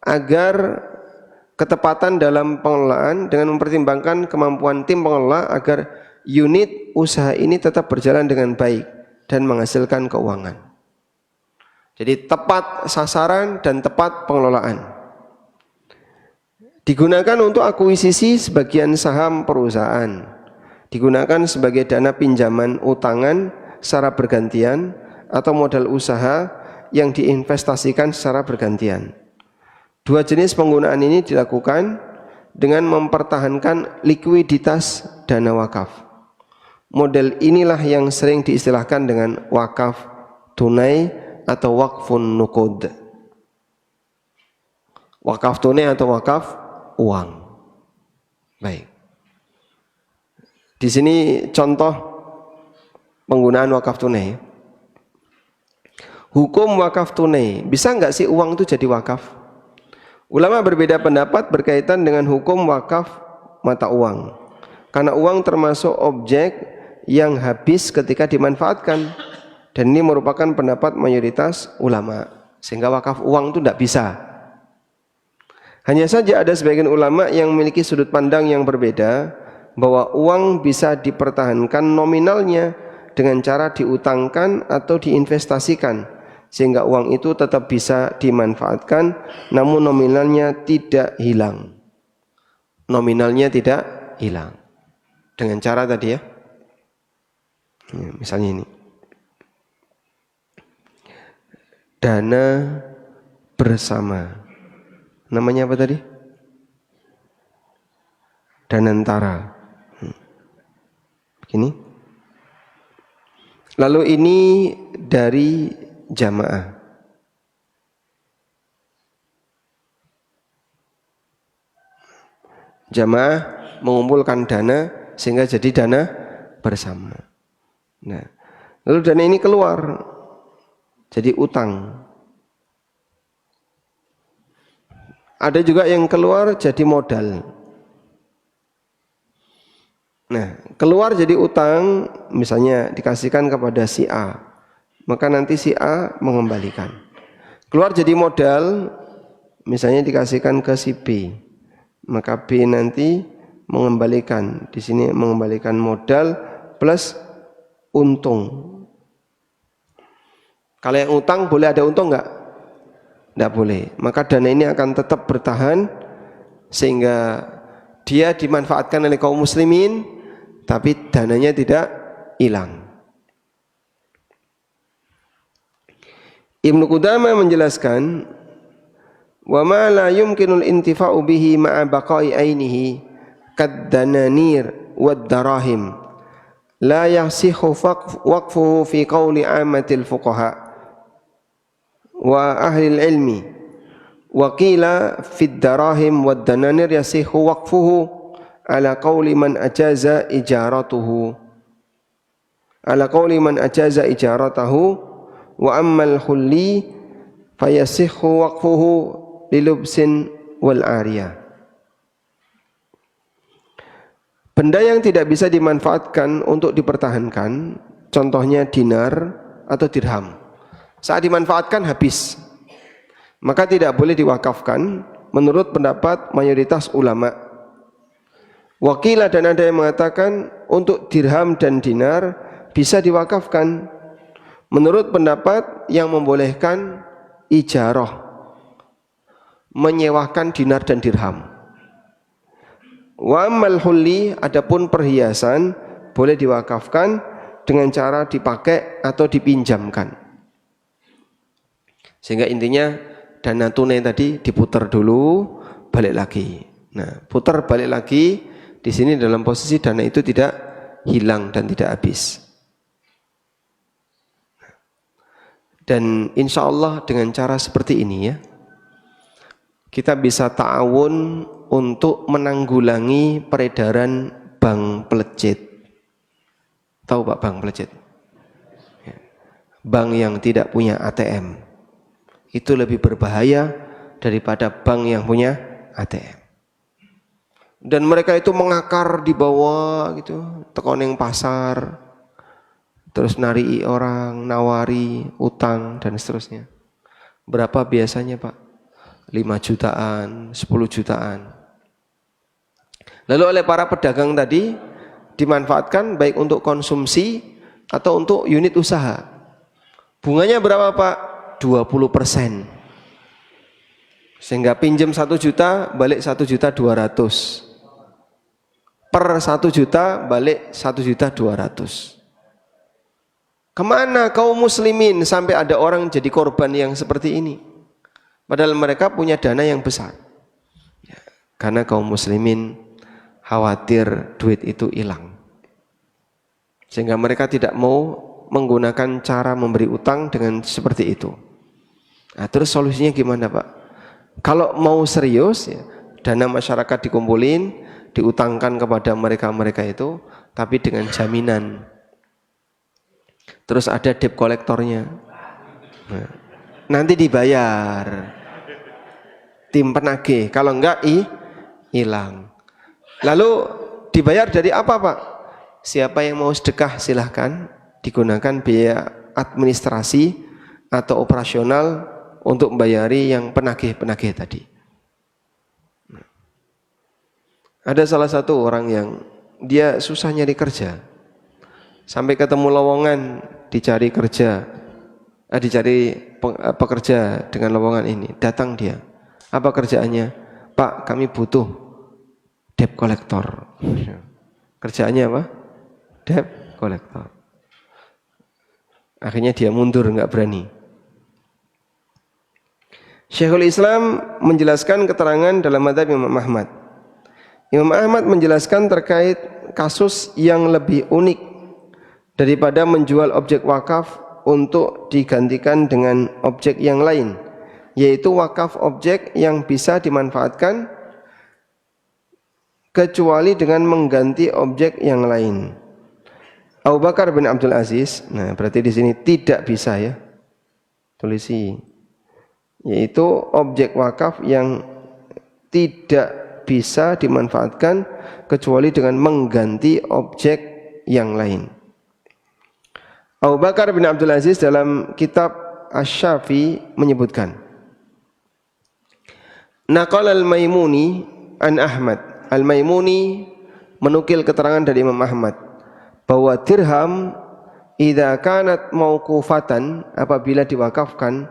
A: agar ketepatan dalam pengelolaan, dengan mempertimbangkan kemampuan tim pengelola agar unit usaha ini tetap berjalan dengan baik dan menghasilkan keuangan. Jadi tepat sasaran dan tepat pengelolaan. Digunakan untuk akuisisi sebagian saham perusahaan. Digunakan sebagai dana pinjaman utangan secara bergantian atau modal usaha yang diinvestasikan secara bergantian. Dua jenis penggunaan ini dilakukan dengan mempertahankan likuiditas dana wakaf. Model inilah yang sering diistilahkan dengan wakaf tunai atau wakfun nuqud. Wakaf tunai atau wakaf uang. Baik. Di sini contoh penggunaan wakaf tunai. Hukum wakaf tunai, bisa nggak sih uang itu jadi wakaf? Ulama berbeda pendapat berkaitan dengan hukum wakaf mata uang. Karena uang termasuk objek yang habis ketika dimanfaatkan. Dan ini merupakan pendapat mayoritas ulama. Sehingga wakaf uang itu tidak bisa. Hanya saja ada sebagian ulama yang memiliki sudut pandang yang berbeda, bahwa uang bisa dipertahankan nominalnya dengan cara diutangkan atau diinvestasikan. Sehingga uang itu tetap bisa dimanfaatkan, namun nominalnya tidak hilang. Nominalnya tidak hilang. Dengan cara tadi ya. Misalnya ini. Dana bersama. Namanya apa tadi? Danantara. Begini. Lalu ini dari jamaah. Jamaah mengumpulkan dana sehingga jadi dana bersama. Nah, lalu dana ini keluar jadi utang. Ada juga yang keluar jadi modal. Nah, keluar jadi utang misalnya dikasihkan kepada si A, maka nanti si A mengembalikan. Keluar jadi modal misalnya dikasihkan ke si B, maka B nanti mengembalikan. Di sini mengembalikan modal plus untung. Kalau yang utang boleh ada untung enggak? Enggak boleh. Maka dana ini akan tetap bertahan sehingga dia dimanfaatkan oleh kaum muslimin, tapi dananya tidak hilang. Ibnu Qudamah menjelaskan, wa ma la yumkinul intifa'u bihi ma'a baqa'i ainihi kad-dananir wad-darahim la yasihu waqfuhu fi qawli ammatil fuqaha wa ahli ilmi wa qila fid darahim wad-dananir yasihu waqfuhu ala qawli man ajaza ijaratuhu wa ammal khulli fayasihhu waqfuhu lilubsin wal ariyah. Benda yang tidak bisa dimanfaatkan untuk dipertahankan, contohnya dinar atau dirham, saat dimanfaatkan habis, maka tidak boleh diwakafkan menurut pendapat mayoritas ulama. Wakilah dan ada yang mengatakan untuk dirham dan dinar bisa diwakafkan menurut pendapat yang membolehkan ijarah, menyewakan dinar dan dirham. Wa ammal hulli, adapun perhiasan boleh diwakafkan dengan cara dipakai atau dipinjamkan. Sehingga intinya dana tunai tadi diputar dulu, balik lagi. Nah, putar balik lagi di sini dalam posisi dana itu tidak hilang dan tidak habis. Dan insya Allah dengan cara seperti ini ya, kita bisa ta'awun untuk menanggulangi peredaran bank pelejit. Tahu Pak bank pelejit? Bank yang tidak punya ATM. Itu lebih berbahaya daripada bank yang punya ATM. Dan mereka itu mengakar di bawah gitu, tekon yang pasar, terus nari orang, nawari, utang dan seterusnya. Berapa biasanya Pak? 5 jutaan, 10 jutaan. Lalu oleh para pedagang tadi dimanfaatkan baik untuk konsumsi atau untuk unit usaha. Bunganya berapa Pak? 20%. Sehingga pinjam 1 juta balik 1.200.000. Per 1 juta balik 1.200.000. Kemana kaum muslimin sampai ada orang jadi korban yang seperti ini? Padahal mereka punya dana yang besar. Ya, karena kaum muslimin khawatir duit itu hilang. Sehingga mereka tidak mau menggunakan cara memberi utang dengan seperti itu. Nah, terus solusinya gimana Pak? Kalau mau serius, ya, dana masyarakat dikumpulin, diutangkan kepada mereka-mereka itu, tapi dengan jaminan. Terus ada debt kolektornya. Nah, nanti dibayar. Tim penagih, kalau enggak hilang. Lalu dibayar dari apa Pak? Siapa yang mau sedekah silahkan, digunakan biaya administrasi atau operasional untuk membayari yang penagih-penagih tadi. Ada salah satu orang yang dia susah nyari kerja. Sampai ketemu lowongan dicari kerja, dicari pekerja dengan lowongan ini. Datang dia. Apa kerjaannya? Pak, kami butuh debt collector. Kerjaannya apa? Debt collector. Akhirnya dia mundur, nggak berani. Syekhul Islam menjelaskan keterangan dalam mazhab Imam Ahmad. Imam Ahmad menjelaskan terkait kasus yang lebih unik daripada menjual objek wakaf untuk digantikan dengan objek yang lain, yaitu wakaf objek yang bisa dimanfaatkan kecuali dengan mengganti objek yang lain. Abu Bakar bin Abdul Aziz, nah berarti di sini tidak bisa ya, tulisi, yaitu objek wakaf yang tidak bisa dimanfaatkan kecuali dengan mengganti objek yang lain. Abu Bakar bin Abdul Aziz dalam kitab Asy-Syafi menyebutkan, Naqal al-Maimuni an Ahmad. Al-Maimuni menukil keterangan dari Imam Ahmad bahwa dirham idza kanat mauqufatan, apabila diwakafkan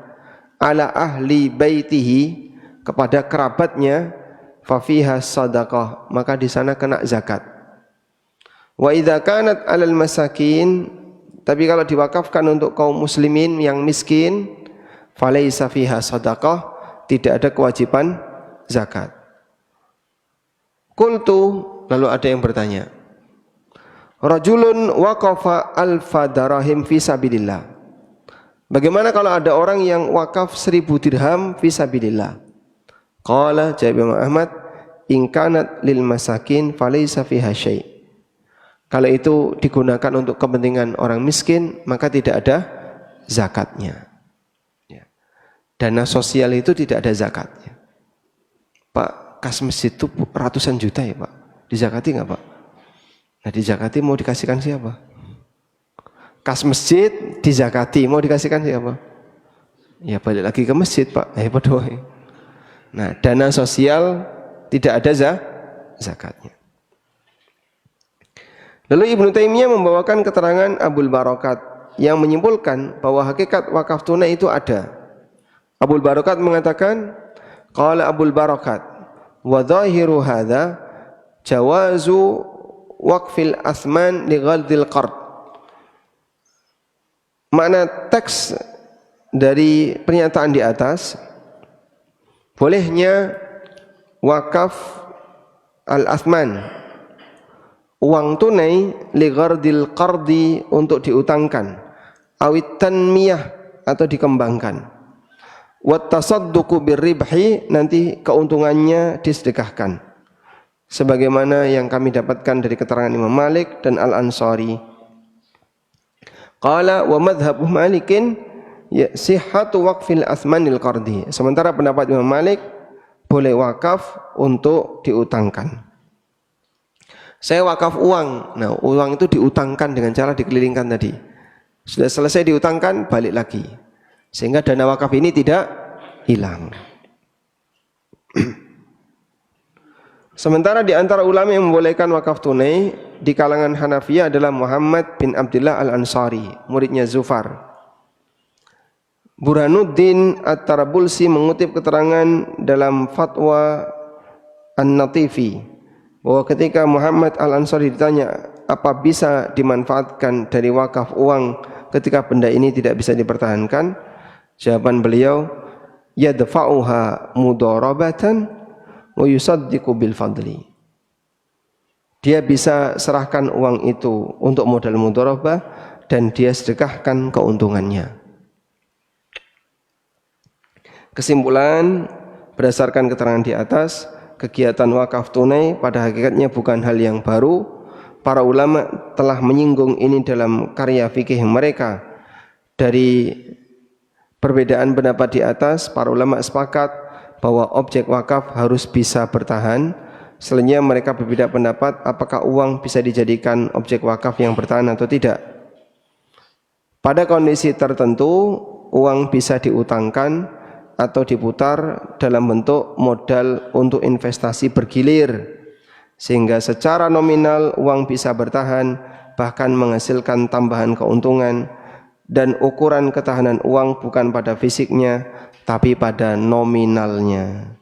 A: ala ahli baitihi, kepada kerabatnya, fa fiha shadaqah, maka di sana kena zakat. Wa idza kanat alal masakin, tapi kalau diwakafkan untuk kaum muslimin yang miskin, falaisa fiha shadaqah, tidak ada kewajiban zakat. Qultu, lalu ada yang bertanya, rajulun waqafa alfa darahim fi sabilillah. Bagaimana kalau ada orang yang wakaf 1000 dirham fi sabilillah? Qala, jawab Imam Ahmad, in kanat lil masakin falaisa fiha syai'. Kalau itu digunakan untuk kepentingan orang miskin, maka tidak ada zakatnya. Ya. Dana sosial itu tidak ada zakatnya. Pak, kas masjid itu ratusan juta ya Pak, dizakati nggak Pak? Nah dizakati mau dikasihkan siapa? Kas masjid dizakati mau dikasihkan siapa? Ya balik lagi ke masjid Pak. Nah dana sosial tidak ada zakatnya. Lalu Ibnu Taimiyah membawakan keterangan Abul Barakat yang menyimpulkan bahwa hakikat wakaf tunai itu ada. Abul Barakat mengatakan, qala Abul Barakat, wa dhahiru hadza jawazu waqfil athman li ghaldil qard. Makna teks dari pernyataan di atas, bolehnya wakaf al-athman, uang tunai, li ghardil qardi, untuk diutangkan, awit tanmiyah, atau dikembangkan. Wat tasadduqu birribhi, nanti keuntungannya disedekahkan. Sebagaimana yang kami dapatkan dari keterangan Imam Malik dan Al-Ansari. Qala wa madhhabu Malikin ya sihhatu waqfil athmanil qardi. Sementara pendapat Imam Malik boleh wakaf untuk diutangkan. Saya wakaf uang. Nah, uang itu diutangkan dengan cara dikelilingkan tadi. Sudah selesai diutangkan, balik lagi. Sehingga dana wakaf ini tidak hilang. Sementara di antara ulama yang membolehkan wakaf tunai di kalangan Hanafiyah adalah Muhammad bin Abdullah Al-Ansari, muridnya Zufar. Burhanuddin At-Tarabulsi mengutip keterangan dalam fatwa An-Natifi bahwa ketika Muhammad Al-Ansari ditanya apa bisa dimanfaatkan dari wakaf uang ketika benda ini tidak bisa dipertahankan, jawaban beliau yadfa'uha mudarabatan wa yusaddiqu bil fadli. Dia bisa serahkan uang itu untuk modal mudharabah dan dia sedekahkan keuntungannya. Kesimpulan, berdasarkan keterangan di atas, kegiatan wakaf tunai pada hakikatnya bukan hal yang baru. Para ulama telah menyinggung ini dalam karya fikih mereka. Dari perbedaan pendapat di atas, para ulama sepakat bahwa objek wakaf harus bisa bertahan. Selanjutnya mereka berbeda pendapat apakah uang bisa dijadikan objek wakaf yang bertahan atau tidak. Pada kondisi tertentu, uang bisa diutangkan atau diputar dalam bentuk modal untuk investasi bergilir, sehingga secara nominal uang bisa bertahan bahkan menghasilkan tambahan keuntungan, dan ukuran ketahanan uang bukan pada fisiknya tapi pada nominalnya.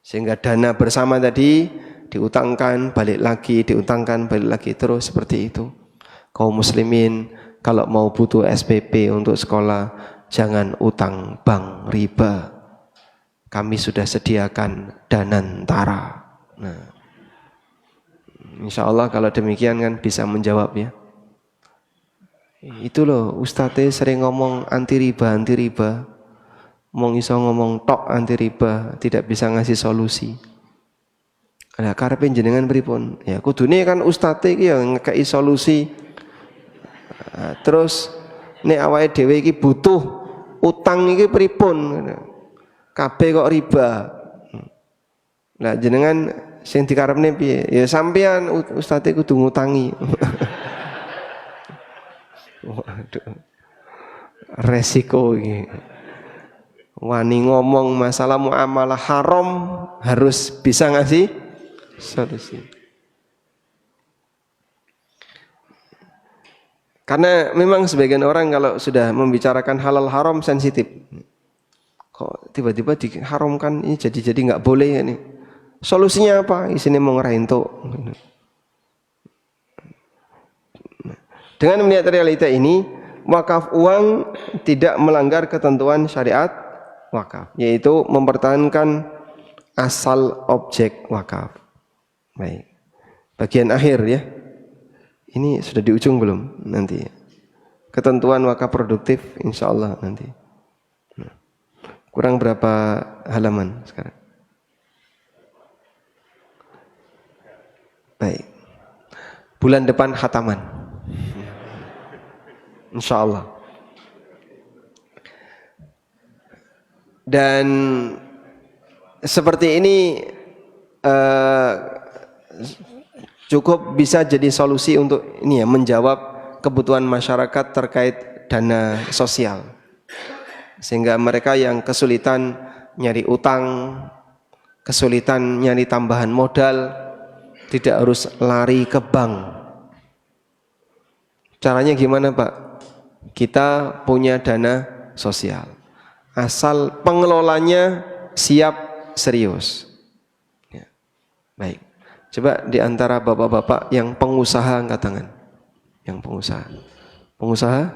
A: Sehingga dana bersama tadi diutangkan balik lagi, diutangkan balik lagi, terus seperti itu. Kaum muslimin kalau mau butuh SPP untuk sekolah, jangan utang bank riba. Kami sudah sediakan Danantara. Nah, insya Allah kalau demikian kan bisa menjawab ya. Itu loh, Ustadz sering ngomong anti riba. Mong iso ngomong tok anti riba, tidak bisa ngasih solusi. Ada karepe jenengan pripun? Ya kudune kan Ustadz iki ya ngekei solusi. Terus nek awake dhewe iki butuh utang iki pripun? Kabeh kok riba. Nah jenengan sing dikarepne piye? Ya sampean Ustadz kudu ngutangi. Waduh. Resiko iki. Wani ngomong masalah muamalah haram harus bisa ngasih solusi. Karena memang sebagian orang kalau sudah membicarakan halal haram sensitif. Kok tiba-tiba diharamkan ini jadi nggak boleh ini. Solusinya apa? Isinya mau ngerahinto. Dengan melihat realita ini, wakaf uang tidak melanggar ketentuan syariat wakaf, yaitu mempertahankan asal objek wakaf. Baik. Bagian akhir ya. Ini sudah di ujung belum? Nanti. Ketentuan wakaf produktif insyaallah nanti. Kurang berapa halaman sekarang? Baik. Bulan depan khataman. Insyaallah. Dan seperti ini cukup bisa jadi solusi untuk ini ya, menjawab kebutuhan masyarakat terkait dana sosial. Sehingga mereka yang kesulitan nyari utang, kesulitan nyari tambahan modal, tidak harus lari ke bank. Caranya gimana Pak? Kita punya dana sosial. Asal pengelolanya siap serius. Ya. Baik. Coba di antara bapak-bapak yang pengusaha angkat tangan. Yang pengusaha. Pengusaha?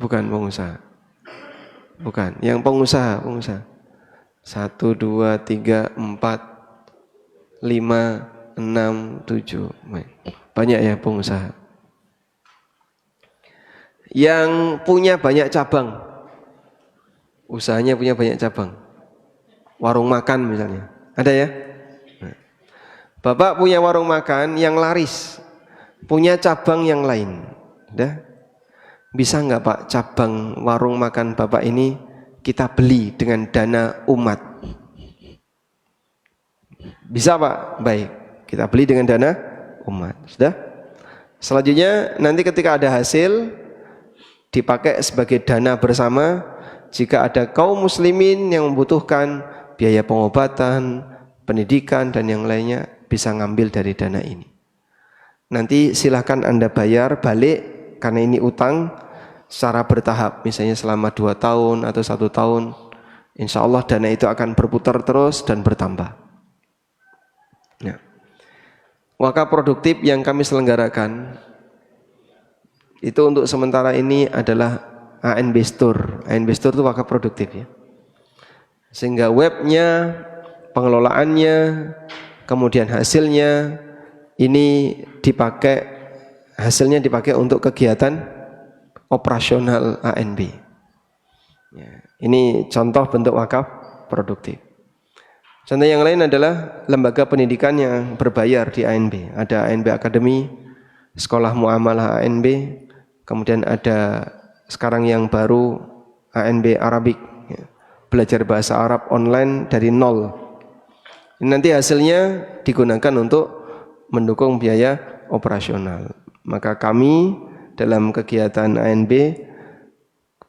A: Bukan pengusaha. Bukan. Yang pengusaha. 1, 2, 3, 4, 5, 6, 7. Baik. Banyak ya pengusaha. yang punya banyak cabang, usahanya punya banyak cabang, warung makan misalnya, ada ya? Bapak punya warung makan yang laris, punya cabang yang lain, udah? Bisa nggak Pak cabang warung makan Bapak ini kita beli dengan dana umat? Bisa Pak? Baik, kita beli dengan dana umat, sudah? Selanjutnya nanti ketika ada hasil dipakai sebagai dana bersama. Jika ada kaum muslimin yang membutuhkan biaya pengobatan, pendidikan dan yang lainnya, bisa ngambil dari dana ini. Nanti silahkan Anda bayar balik karena ini utang secara bertahap, misalnya selama 2 tahun atau 1 tahun. Insya Allah dana itu akan berputar terus dan bertambah. Ya. Wakaf produktif yang kami selenggarakan itu untuk sementara ini adalah ANB Store. ANB Store itu wakaf produktif ya. Sehingga webnya, pengelolaannya, kemudian hasilnya ini dipakai, hasilnya dipakai untuk kegiatan operasional ANB. Ya, ini contoh bentuk wakaf produktif. Contoh yang lain adalah lembaga pendidikan yang berbayar di ANB. Ada ANB Academy, Sekolah Muamalah ANB, kemudian ada sekarang yang baru ANB Arabic, ya, belajar bahasa Arab online dari nol. Ini nanti hasilnya digunakan untuk mendukung biaya operasional. Maka kami dalam kegiatan ANB,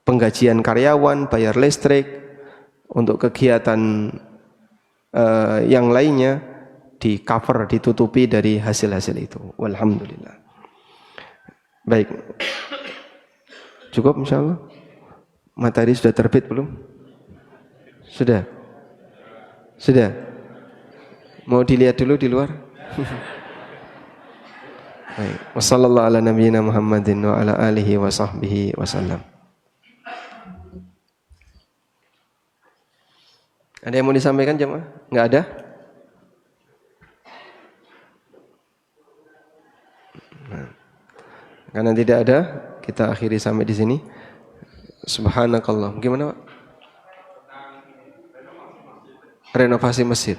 A: penggajian karyawan, bayar listrik, untuk kegiatan yang lainnya di cover, ditutupi dari hasil-hasil itu. Walhamdulillah. Baik. Cukup insyaallah. Matahari sudah terbit belum? Sudah. Sudah. Mau dilihat dulu di luar? Baik. Wassallallahu ala nabiyyina Muhammadin wa ala alihi wa sahbihi wasallam. Ada yang mau disampaikan jemaah? Enggak ada? Nah, karena tidak ada, kita akhiri sampai di sini. Subhanakallah. Gimana Pak? Renovasi masjid.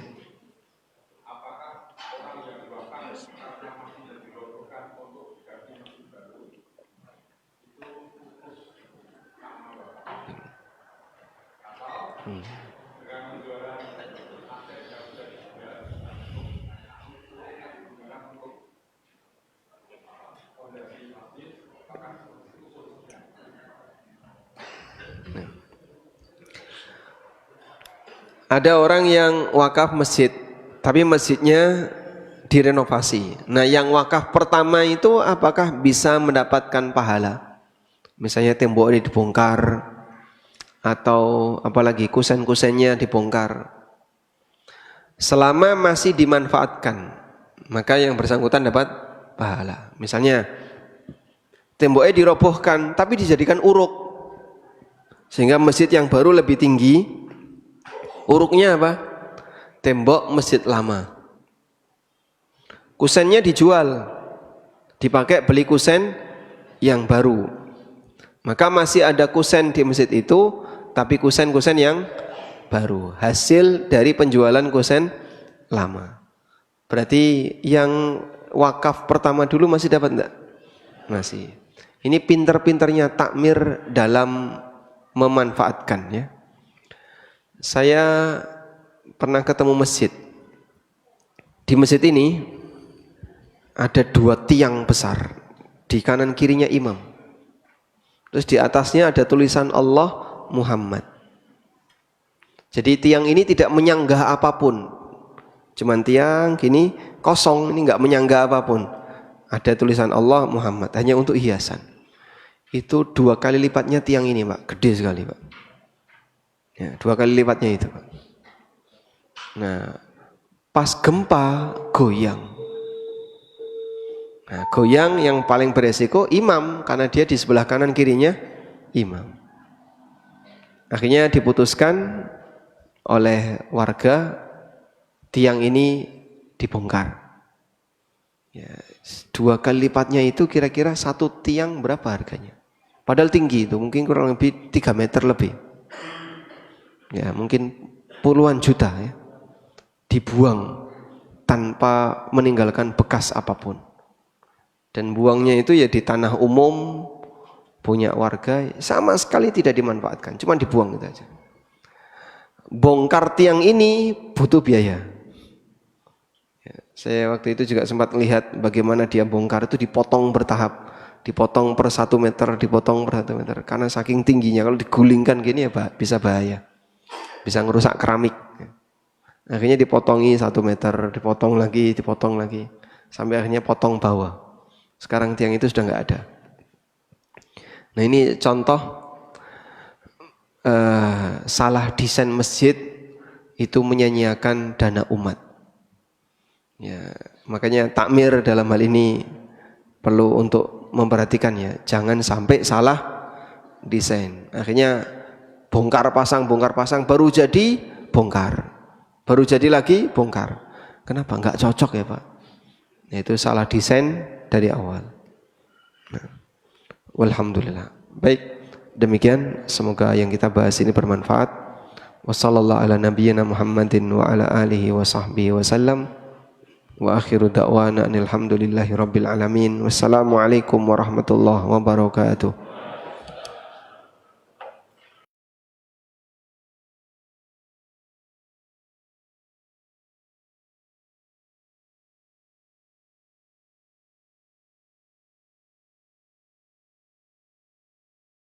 A: Ada orang yang wakaf masjid, tapi masjidnya direnovasi. Nah, yang wakaf pertama itu apakah bisa mendapatkan pahala? Misalnya tembok ini dibongkar, atau apalagi kusen-kusennya dibongkar. Selama masih dimanfaatkan, maka yang bersangkutan dapat pahala. Misalnya temboknya dirobohkan, tapi dijadikan uruk, sehingga masjid yang baru lebih tinggi. Uruknya apa? Tembok masjid lama. Kusennya dijual, dipakai beli kusen yang baru. Maka masih ada kusen di masjid itu, tapi kusen-kusen yang baru. Hasil dari penjualan kusen lama. Berarti yang wakaf pertama dulu masih dapat enggak? Masih. Ini pinter-pinternya takmir dalam memanfaatkan ya. Saya pernah ketemu masjid. Di masjid ini ada 2 tiang besar. Di kanan kirinya imam. Terus di atasnya ada tulisan Allah Muhammad. Jadi tiang ini tidak menyanggah apapun. Cuman tiang gini kosong, ini enggak menyanggah apapun. Ada tulisan Allah Muhammad, hanya untuk hiasan. Itu 2 kali lipatnya tiang ini Pak, gede sekali Pak. Ya, 2 kali lipatnya itu. Nah, pas gempa goyang. Nah, goyang yang paling beresiko imam, karena dia di sebelah kanan kirinya imam. Akhirnya diputuskan oleh warga tiang ini dibongkar. Ya, 2 kali lipatnya itu kira-kira 1 tiang berapa harganya? Padahal tinggi itu, mungkin kurang lebih 3 meter lebih. Ya, mungkin puluhan juta ya. Dibuang tanpa meninggalkan bekas apapun. Dan buangnya itu ya di tanah umum, punya warga, sama sekali tidak dimanfaatkan, cuma dibuang gitu aja. Bongkar tiang ini butuh biaya. Ya, saya waktu itu juga sempat melihat bagaimana dia bongkar itu dipotong bertahap, dipotong per 1 meter, dipotong per 1 meter, karena saking tingginya kalau digulingkan gini ya bisa bahaya, bisa ngerusak keramik. Akhirnya dipotongi 1 meter, dipotong lagi, sampai akhirnya potong bawah. Sekarang tiang itu sudah nggak ada. Nah ini contoh salah desain masjid itu menyanyiakan dana umat. Ya, makanya takmir dalam hal ini perlu untuk memperhatikan ya, jangan sampai salah desain. Akhirnya bongkar pasang baru jadi bongkar, baru jadi lagi bongkar. Kenapa nggak cocok ya Pak? Nah, itu salah desain dari awal. Nah, walhamdulillah. Baik, demikian semoga yang kita bahas ini bermanfaat. Wassallallahu ala nabiyyina Muhammadin wa ala alihi wa sahbihi wasallam. Wa akhiru da'wana alhamdulillahi rabbil alamin. Wassalamualaikum warahmatullahi wabarakatuh.